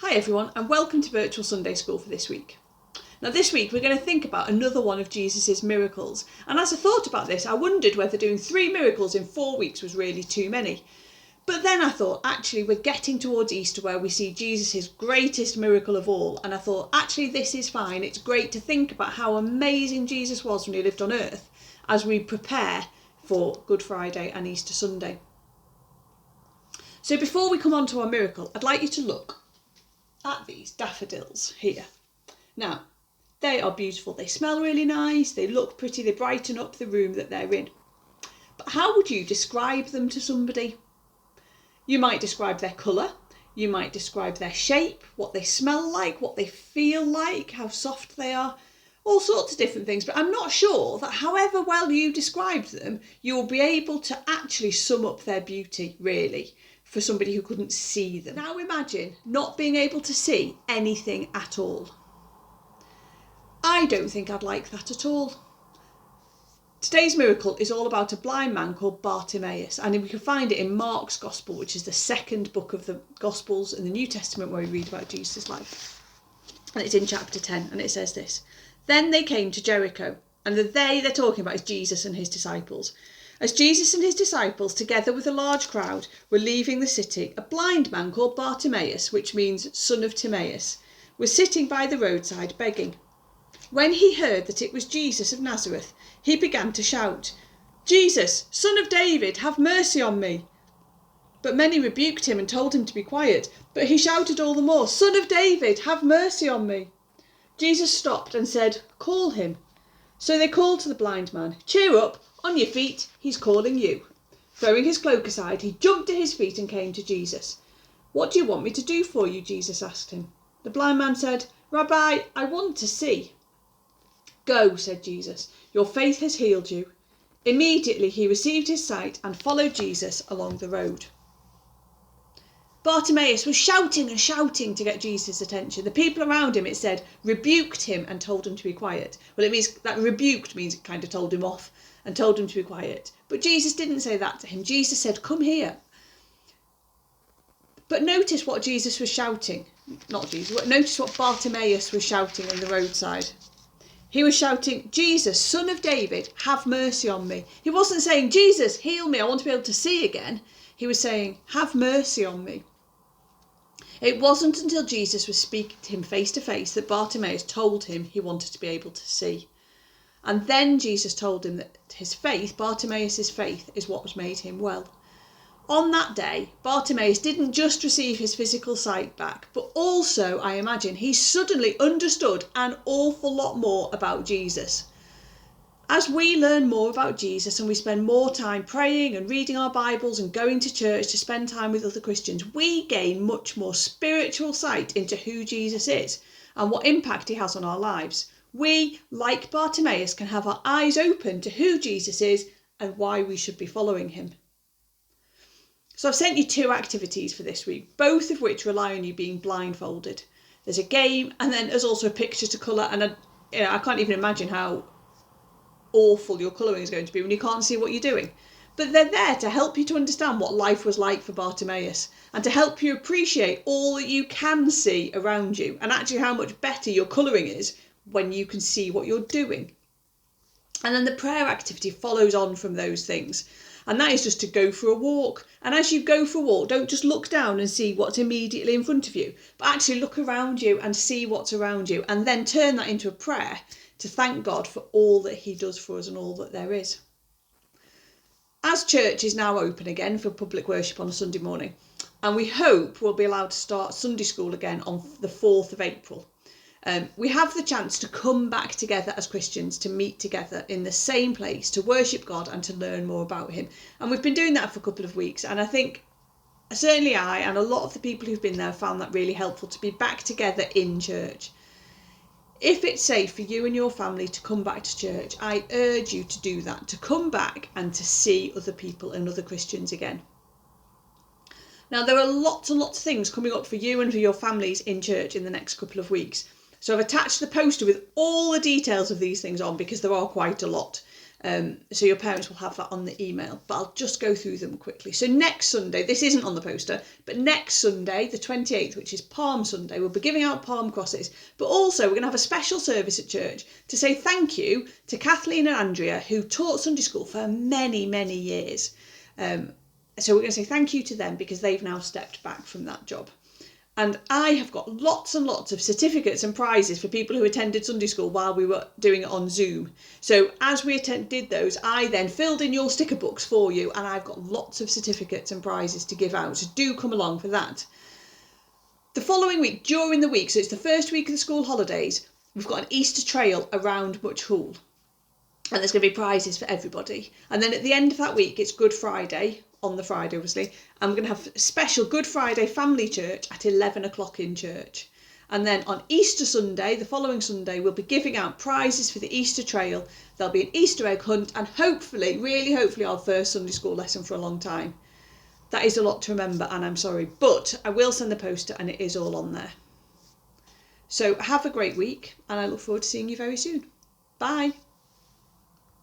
Hi everyone, and welcome to Virtual Sunday School for this week. Now this week we're going to think about another one of Jesus' miracles, and as I thought about this I wondered whether doing 3 miracles in 4 weeks was really too many. But then I thought actually we're getting towards Easter where we see Jesus' greatest miracle of all, and I thought actually this is fine. It's great to think about how amazing Jesus was when he lived on earth as we prepare for Good Friday and Easter Sunday. So before we come on to our miracle, I'd like you to look at these daffodils here. Now, they are beautiful. They smell really nice. They look pretty. They brighten up the room that they're in. But how would you describe them to somebody? You might describe their colour. You might describe their shape, what they smell like, what they feel like, how soft they are, all sorts of different things. But I'm not sure that however well you described them, you will be able to actually sum up their beauty, really, for somebody who couldn't see them. Now imagine not being able to see anything at all. I don't think I'd like that at all. Today's miracle is all about a blind man called Bartimaeus, and we can find it in Mark's Gospel, which is the second book of the Gospels in the New Testament where we read about Jesus' life. And it's in chapter 10, and it says this: Then they came to Jericho, and the they they're talking about is Jesus and his disciples. As Jesus and his disciples, together with a large crowd, were leaving the city, a blind man called Bartimaeus, which means son of Timaeus, was sitting by the roadside begging. When he heard that it was Jesus of Nazareth, he began to shout, "Jesus, son of David, have mercy on me." But many rebuked him and told him to be quiet. But he shouted all the more, "Son of David, have mercy on me." Jesus stopped and said, "Call him." So they called to the blind man, "Cheer up, on your feet, he's calling you." Throwing his cloak aside, he jumped to his feet and came to Jesus. "What do you want me to do for you?" Jesus asked him. The blind man said, "Rabbi, I want to see." "Go," said Jesus, "your faith has healed you." Immediately he received his sight and followed Jesus along the road. Bartimaeus was shouting and shouting to get Jesus' attention. The people around him, it said, rebuked him and told him to be quiet. Well, it means that rebuked means it kind of told him off and told him to be quiet. But Jesus didn't say that to him. Jesus said, "Come here." But notice what Jesus was shouting. Notice what Bartimaeus was shouting on the roadside. He was shouting, "Jesus, son of David, have mercy on me." He wasn't saying, "Jesus, heal me, I want to be able to see again." He was saying, "Have mercy on me." It wasn't until Jesus was speaking to him face to face that Bartimaeus told him he wanted to be able to see. And then Jesus told him that his faith, Bartimaeus' faith, is what made him well. On that day, Bartimaeus didn't just receive his physical sight back, but also, I imagine, he suddenly understood an awful lot more about Jesus. As we learn more about Jesus and we spend more time praying and reading our Bibles and going to church to spend time with other Christians, we gain much more spiritual sight into who Jesus is and what impact he has on our lives. We, like Bartimaeus, can have our eyes open to who Jesus is and why we should be following him. So I've sent you 2 activities for this week, both of which rely on you being blindfolded. There's a game and then there's also a picture to colour, and I can't even imagine how awful your colouring is going to be when you can't see what you're doing. But they're there to help you to understand what life was like for Bartimaeus and to help you appreciate all that you can see around you and actually how much better your colouring is when you can see what you're doing. And then the prayer activity follows on from those things. And that is just to go for a walk. And as you go for a walk, don't just look down and see what's immediately in front of you, but actually look around you and see what's around you, and then turn that into a prayer to thank God for all that he does for us and all that there is. As church is now open again for public worship on a Sunday morning, and we hope we'll be allowed to start Sunday school again on the 4th of April. We have the chance to come back together as Christians, to meet together in the same place, to worship God and to learn more about him. And we've been doing that for a couple of weeks. And I think certainly I and a lot of the people who've been there found that really helpful, to be back together in church. If it's safe for you and your family to come back to church, I urge you to do that, to come back and to see other people and other Christians again. Now, there are lots and lots of things coming up for you and for your families in church in the next couple of weeks. So I've attached the poster with all the details of these things on, because there are quite a lot. So your parents will have that on the email, but I'll just go through them quickly. So next Sunday, this isn't on the poster, but next Sunday, the 28th, which is Palm Sunday, we'll be giving out palm crosses, but also we're going to have a special service at church to say thank you to Kathleen and Andrea, who taught Sunday school for many, many years. So we're going to say thank you to them because they've now stepped back from that job. And I have got lots and lots of certificates and prizes for people who attended Sunday school while we were doing it on Zoom. So as we did those, I then filled in your sticker books for you, and I've got lots of certificates and prizes to give out. So do come along for that. The following week, during the week, so it's the first week of the school holidays, we've got an Easter trail around Much Hall. And there's going to be prizes for everybody. And then at the end of that week, it's Good Friday, on the Friday obviously, and we're going to have a special Good Friday family church at 11 o'clock in church. And then on Easter Sunday, the following Sunday, we'll be giving out prizes for the Easter trail. There'll be an Easter egg hunt and hopefully, really hopefully, our first Sunday school lesson for a long time. That is a lot to remember, and I'm sorry, but I will send the poster and it is all on there. So have a great week, and I look forward to seeing you very soon. Bye.